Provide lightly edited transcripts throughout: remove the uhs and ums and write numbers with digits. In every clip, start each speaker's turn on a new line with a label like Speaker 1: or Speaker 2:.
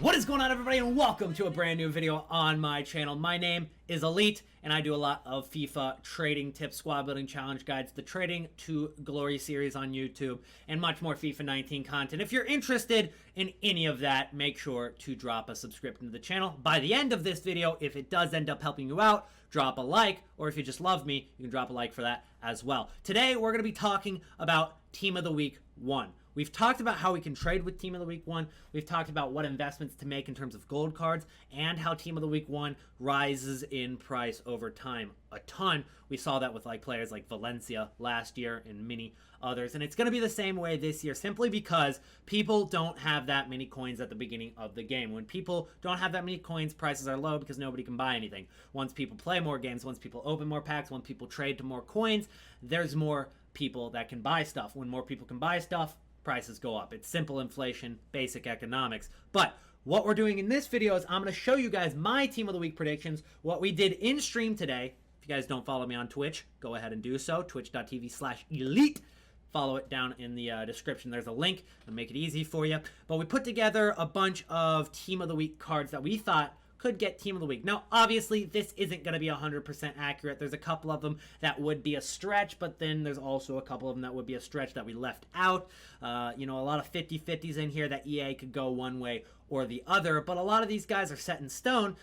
Speaker 1: What is going on, everybody, and welcome to a brand new video on my channel. My name is Elite, and I do a lot of FIFA trading tips, squad building challenge guides, the Trading to Glory series on YouTube, and much more FIFA 19 content. If you're interested in any of that, make sure to drop a subscription to the channel. By the end of this video, if it does end up helping you out, drop a like, or if you just love me, you can drop a like for that as well. Today, we're going to be talking about Team of the Week 1. We've talked about how we can trade with Team of the Week 1. We've talked about what investments to make in terms of gold cards and how Team of the Week 1 rises in price over time a ton. We saw that with players like Valencia last year and many others. And it's going to be the same way this year simply because people don't have that many coins at the beginning of the game. When people don't have that many coins, prices are low because nobody can buy anything. Once people play more games, once people open more packs, when people trade to more coins, there's more people that can buy stuff. When more people can buy stuff, prices go up. It's simple inflation, basic economics. But what we're doing in this video is I'm going to show you guys my Team of the Week predictions, what we did in stream today. If you guys don't follow me on Twitch, go ahead and do so. Twitch.tv/elite. Follow it down in the description. There's a link to make it easy for you. But we put together a bunch of Team of the Week cards that we thought could get Team of the Week. Now, obviously, this isn't going to be 100% accurate. There's a couple of them that would be a stretch, but then there's also a couple of them that would be a stretch that we left out. You know, a lot of 50-50s in here that EA could go one way or the other, but a lot of these guys are set in stone,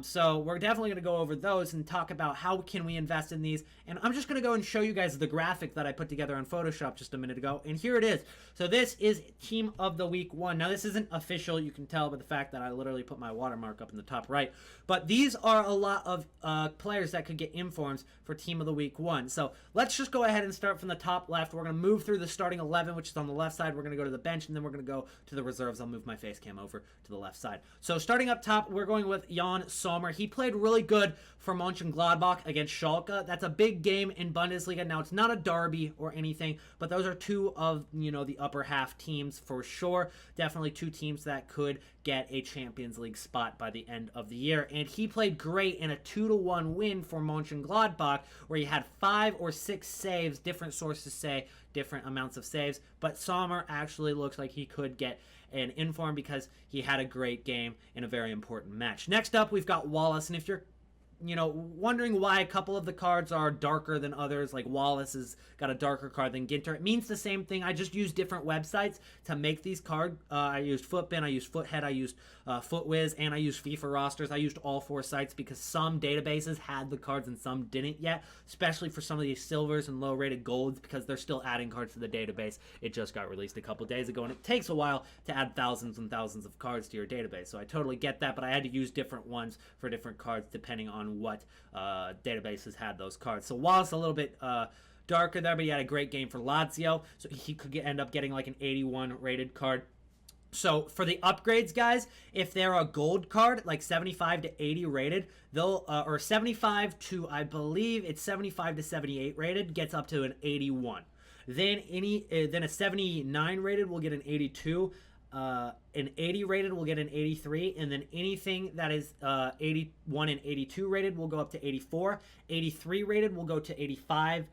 Speaker 1: so we're definitely going to go over those and talk about how can we invest in these. And I'm just going to go and show you guys the graphic that I put together on Photoshop just a minute ago, and here it is. So this is Team of the Week 1. Now, this isn't official. You can tell by the fact that I literally put my watermark up in the top right, but these are a lot of players that could get informs for Team of the Week 1. So let's just go ahead and start from the top left. We're going to move through the starting 11, which is on the left side. We're going to go to the bench, and then we're going to go to the reserves. I'll move my face cam over to the left side. So starting up top, we're going with Jan Sommer. He played really good for Mönchengladbach against Schalke. That's a big game in Bundesliga. Now, it's not a derby or anything, but those are two of, you know, the upper half teams for sure. Definitely two teams that could get a Champions League spot by the end of the year. And he played great in a 2-1 win for Mönchengladbach, where he had 5 or 6 saves. Different sources say different amounts of saves, but Sommer actually looks like he could get an inform because he had a great game in a very important match. Next up, we've got Wallace, and if you're wondering why a couple of the cards are darker than others, like Wallace has got a darker card than Ginter, it means the same thing. I just used different websites to make these cards. I used Footbin, I used Foothead, I used FootWiz, and I used FIFA rosters. I used all 4 sites because some databases had the cards and some didn't yet, especially for some of these silvers and low-rated golds because they're still adding cards to the database. It just got released a couple days ago, and it takes a while to add thousands and thousands of cards to your database. So I totally get that, but I had to use different ones for different cards depending on what databases had those cards. So Wallace a little bit darker there, but he had a great game for Lazio, so he could end up getting like an 81 rated card. So for the upgrades, guys, if they're a gold card, like 75 to 80 rated, they'll or 75 to, I believe it's 75 to 78 rated, gets up to an 81. Then a 79 rated will get an 82. An 80 rated will get an 83, and then anything that is 81 and 82 rated will go up to 84. 83 rated will go to 85.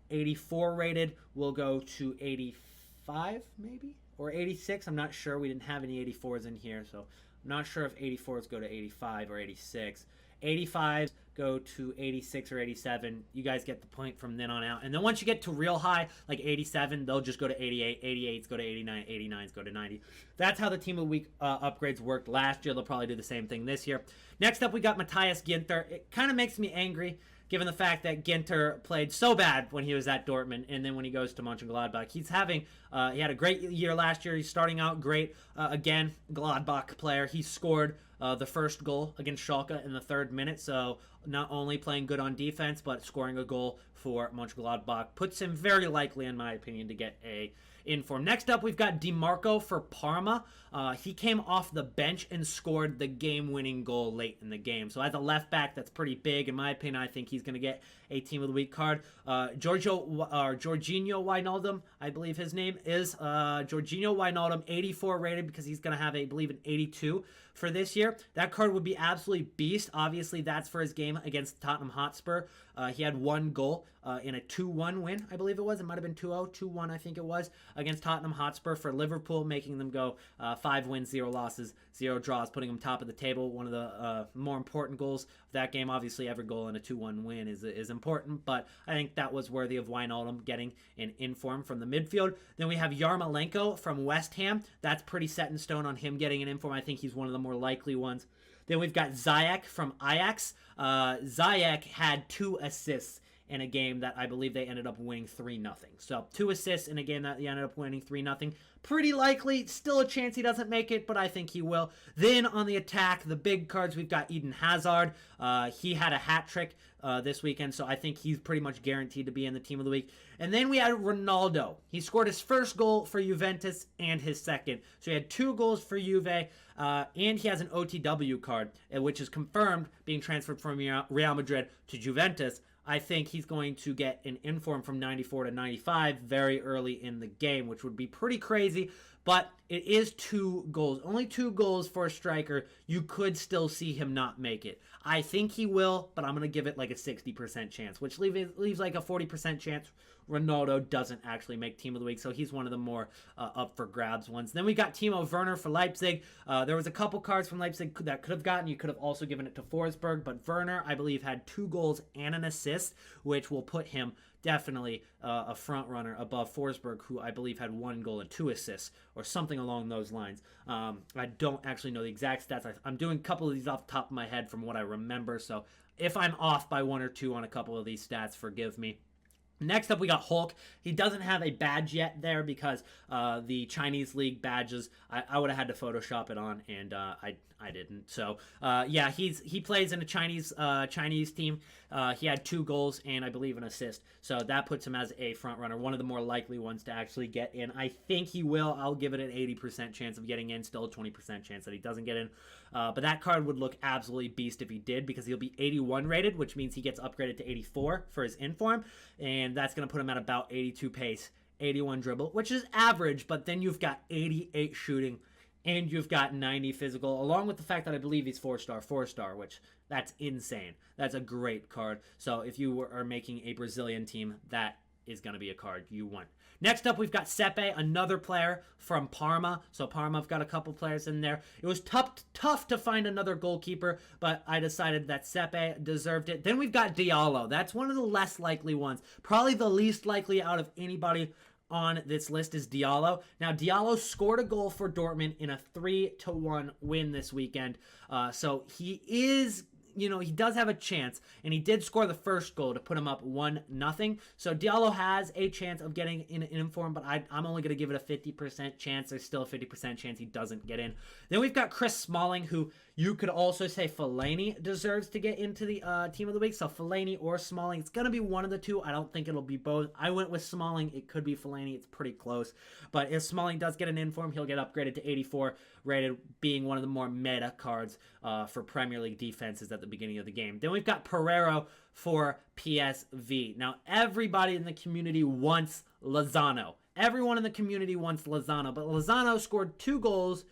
Speaker 1: 84 rated will go to 85, maybe? Or 86, I'm not sure. We didn't have any 84s in here, so I'm not sure if 84s go to 85 or 86. 85s go to 86 or 87. You guys get the point from then on out. And then once you get to real high, like 87, they'll just go to 88. 88s go to 89. 89s go to 90. That's how the Team of the Week upgrades worked last year. They'll probably do the same thing this year. Next up, we got Matthias Ginter. It kind of makes me angry, given the fact that Ginter played so bad when he was at Dortmund, and then when he goes to Mönchengladbach, he's having, he had a great year last year. He's starting out great. Again, Gladbach player. He scored the first goal against Schalke in the 3rd minute, so not only playing good on defense, but scoring a goal for Mönchengladbach puts him very likely, in my opinion, to get a inform. Next up, we've got DiMarco for Parma. He came off the bench and scored the game-winning goal late in the game. So as a left back, that's pretty big. In my opinion, I think he's going to get a Team of the Week card. Jorginho Wijnaldum, I believe his name is. Jorginho Wijnaldum, 84 rated because he's going to have, I believe, an 82 for this year. That card would be absolutely beast. Obviously, that's for his game game against Tottenham Hotspur. He had 1 goal in a 2-1 win, I believe it was. It might have been 2-0, 2-1, I think it was, against Tottenham Hotspur for Liverpool, making them go 5 wins, 0 losses, 0 draws, putting them top of the table. One of the more important goals of that game. Obviously, every goal in a 2-1 win is important, but I think that was worthy of Wijnaldum getting an inform from the midfield. Then we have Yarmolenko from West Ham. That's pretty set in stone on him getting an inform. I think he's one of the more likely ones. Then we've got Ziyech from Ajax. Ziyech had 2 assists in a game that I believe they ended up winning 3-0. So 2 assists in a game that they ended up winning 3-0. Pretty likely, still a chance he doesn't make it, but I think he will. Then on the attack, the big cards, we've got Eden Hazard. He had a hat trick this weekend, so I think he's pretty much guaranteed to be in the team of the week. And then we had Ronaldo. He scored his first goal for Juventus and his second. So he had 2 goals for Juve, and he has an OTW card, which is confirmed being transferred from Real Madrid to Juventus. I think he's going to get an inform from 94 to 95 very early in the game, which would be pretty crazy. But it is 2 goals. Only 2 goals for a striker. You could still see him not make it. I think he will, but I'm going to give it like a 60% chance, which leaves like a 40% chance Ronaldo doesn't actually make team of the week. So he's one of the more up for grabs ones. Then we got Timo Werner for Leipzig. There was a couple cards from Leipzig that could have gotten. You could have also given it to Forsberg, but Werner, I believe, had 2 goals and an assist, which will put him definitely a front runner above Forsberg, who I believe had 1 goal and 2 assists or something along those lines. I don't actually know the exact stats. I'm doing a couple of these off the top of my head from what I remember, so if I'm off by 1 or 2 on a couple of these stats, forgive me. Next up, we got Hulk. He doesn't have a badge yet there because the Chinese League badges, I would have had to Photoshop it on, and I didn't. So, yeah, he plays in a Chinese team. He had 2 goals and I believe an assist. So that puts him as a front runner, one of the more likely ones to actually get in. I think he will. I'll give it an 80% chance of getting in, still a 20% chance that he doesn't get in. But that card would look absolutely beast if he did, because he'll be 81 rated, which means he gets upgraded to 84 for his inform, and that's going to put him at about 82 pace, 81 dribble, which is average, but then you've got 88 shooting, and you've got 90 physical, along with the fact that I believe he's 4-star, which that's insane. That's a great card. So if you are making a Brazilian team, that is going to be a card you want. Next up, we've got Sepe, another player from Parma. So Parma have got a couple players in there. It was tough to find another goalkeeper, but I decided that Sepe deserved it. Then we've got Diallo. That's one of the less likely ones. Probably the least likely out of anybody on this list is Diallo. Now, Diallo scored a goal for Dortmund in a 3-1 win this weekend. So he is, he does have a chance, and he did score the first goal to put him up 1-0. So Diallo has a chance of getting in inform, but I'm only going to give it a 50% chance. There's still a 50% chance he doesn't get in. Then we've got Chris Smalling, who you could also say Fellaini deserves to get into the team of the week. So Fellaini or Smalling, it's going to be one of the two. I don't think it'll be both. I went with Smalling. It could be Fellaini. It's pretty close. But if Smalling does get an inform, he'll get upgraded to 84 rated, being one of the more meta cards for Premier League defenses at the beginning of the game. Then we've got Pereiro for PSV. Now, everybody in the community wants Lozano. Everyone in the community wants Lozano, but Lozano scored 2 goals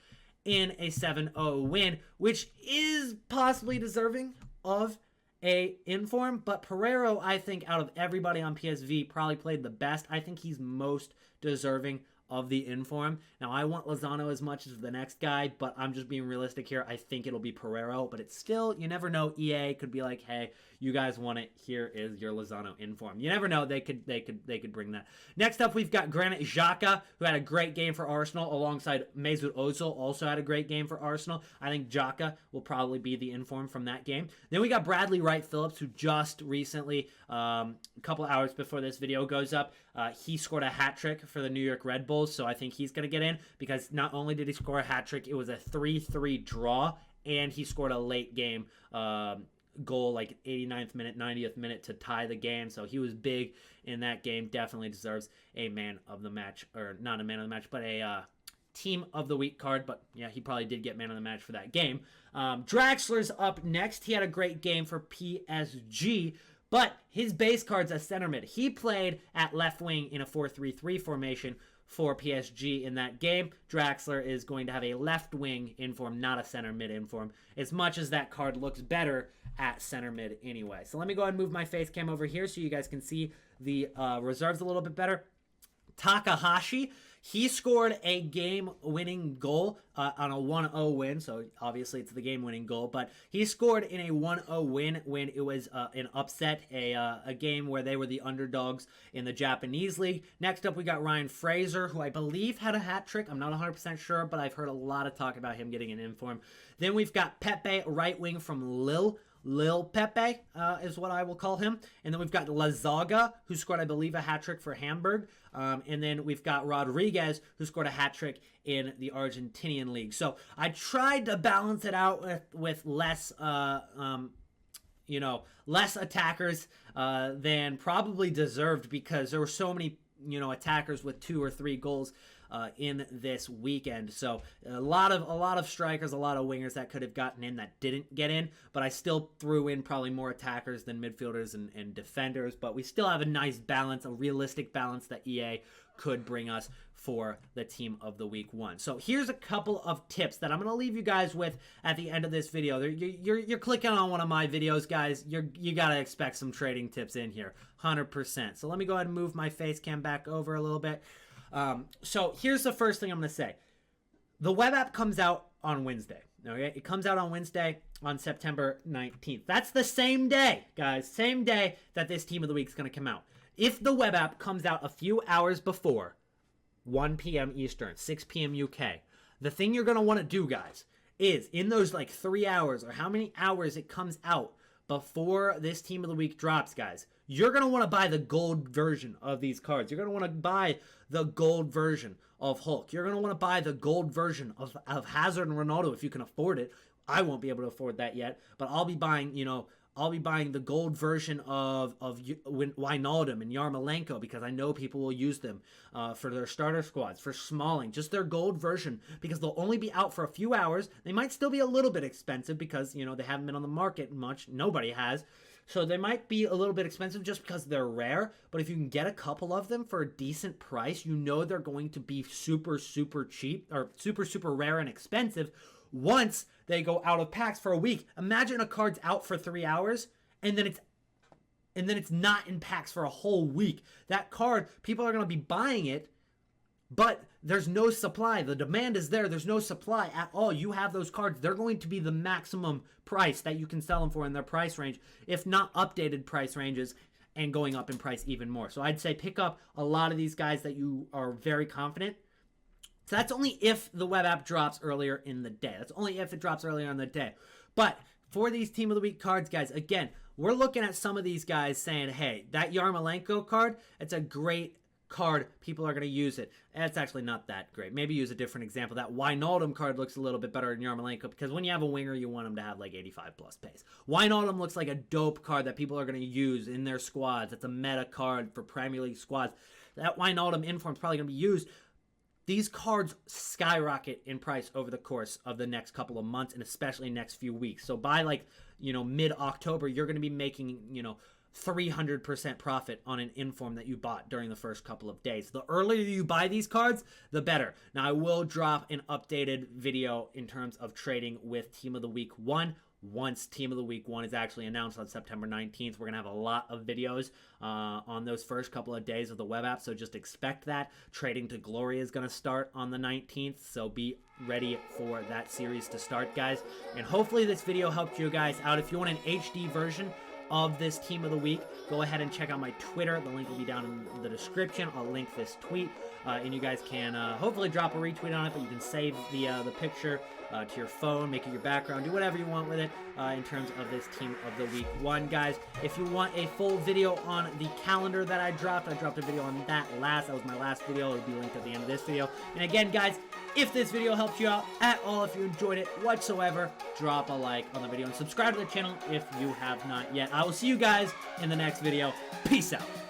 Speaker 1: in a 7-0 win, which is possibly deserving of a inform, but Pereiro, I think, out of everybody on PSV, probably played the best. I think he's most deserving of the inform. Now, I want Lozano as much as the next guy, but I'm just being realistic here. I think it'll be Pereiro, but it's still, you never know. EA could be like, hey, you guys want it, here is your Lozano inform. You never know, they could bring that. Next up, we've got Granit Xhaka, who had a great game for Arsenal, alongside Mesut Ozil, also had a great game for Arsenal. I think Xhaka will probably be the inform from that game. Then we got Bradley Wright Phillips, who just recently, a couple hours before this video goes up, he scored a hat trick for the New York Red Bulls, so I think he's going to get in, because not only did he score a hat trick, it was a 3-3 draw, and he scored a late game goal, like 89th minute, 90th minute to tie the game. So he was big in that game. Definitely deserves a man of the match, or not a man of the match, but a team of the week card. But yeah, he probably did get man of the match for that game. Draxler's up next. He had a great game for PSG, but his base card's a center mid. He played at left wing in a 4-3-3 formation for PSG in that game. Draxler is going to have a left wing inform, not a center mid inform, as much as that card looks better at center mid anyway. So let me go ahead and move my face cam over here so you guys can see the reserves a little bit better. Takahashi, he scored a game-winning goal on a 1-0 win, so obviously it's the game-winning goal, but he scored in a 1-0 win when it was an upset, a game where they were the underdogs in the Japanese league. Next up, we got Ryan Fraser, who I believe had a hat trick. I'm not 100% sure, but I've heard a lot of talk about him getting an inform. Then we've got Pepe, right wing from Lil Pepe is what I will call him. And then we've got Lazaga, who scored, I believe, a hat-trick for Hamburg. And then we've got Rodriguez, who scored a hat-trick in the Argentinian league. So I tried to balance it out with less, less attackers than probably deserved, because there were so many, attackers with 2 or 3 goals in this weekend. So a lot of strikers, a lot of wingers that could have gotten in that didn't get in, but I still threw in probably more attackers than midfielders and defenders. But we still have a nice balance, a realistic balance that EA could bring us for the team of the week 1. So here's a couple of tips that I'm going to leave you guys with at the end of this video. You're clicking on one of my videos, guys. You got to expect some trading tips in here, 100%. So let me go ahead and move my face cam back over a little bit. So here's the first thing I'm going to say. The web app comes out on Wednesday. Okay, it comes out on Wednesday on September 19th. That's the same day, guys, same day that this team of the week is going to come out. If the web app comes out a few hours before 1 p.m. Eastern, 6 p.m. UK, the thing you're going to want to do, guys, is in those like 3 hours or how many hours it comes out before this team of the week drops, guys, you're going to want to buy the gold version of these cards. You're going to want to buy the gold version of Hulk. You're going to want to buy the gold version of Hazard and Ronaldo if you can afford it. I won't be able to afford that yet, but I'll be buying, the gold version of Wijnaldum and Yarmolenko, because I know people will use them for their starter squads, for Smalling, just their gold version, because they'll only be out for a few hours. They might still be a little bit expensive because, they haven't been on the market much. Nobody has. So they might be a little bit expensive just because they're rare, but if you can get a couple of them for a decent price, they're going to be super, super cheap, or super, super rare and expensive once they go out of packs for a week. Imagine a card's out for 3 hours and then it's not in packs for a whole week. That card, people are going to be buying it, but there's no supply. The demand is there. There's no supply at all. You have those cards. They're going to be the maximum price that you can sell them for in their price range, if not updated price ranges, and going up in price even more. So I'd say pick up a lot of these guys that you are very confident. So that's only if the web app drops earlier in the day. That's only if it drops earlier in the day. But for these Team of the Week cards, guys, again, we're looking at some of these guys saying, hey, that Yarmolenko card, it's a great card. People are going to use it. It's actually not that great. Maybe use a different example. That Wijnaldum card looks a little bit better than Yarmolenko, because when you have a winger, you want him to have like 85 plus pace. Wijnaldum looks like a dope card that people are going to use in their squads. It's a meta card for Premier League squads. That Wijnaldum inform is probably going to be used. These cards skyrocket in price over the course of the next couple of months, and especially next few weeks. So by mid-October, you're going to be making, 300% profit on an inform that you bought during the first couple of days. The earlier you buy these cards, the better. Now, I will drop an updated video in terms of trading with Team of the Week 1. Once Team of the Week 1 is actually announced on September 19th, we're going to have a lot of videos on those first couple of days of the web app, so just expect that. Trading to Glory is going to start on the 19th, so be ready for that series to start, guys. And hopefully this video helped you guys out. If you want an HD version of this Team of the Week, go ahead and check out my Twitter. The link will be down in the description. I'll link this tweet, and you guys can hopefully drop a retweet on it, but you can save the picture to your phone, make it your background, do whatever you want with it in terms of this Team of the Week 1, guys. If you want a full video on the calendar that I dropped a video on that was my last video. It'll be linked at the end of this video. And again, guys, if this video helped you out at all, if you enjoyed it whatsoever, drop a like on the video and subscribe to the channel if you have not yet. I will see you guys in the next video. Peace out.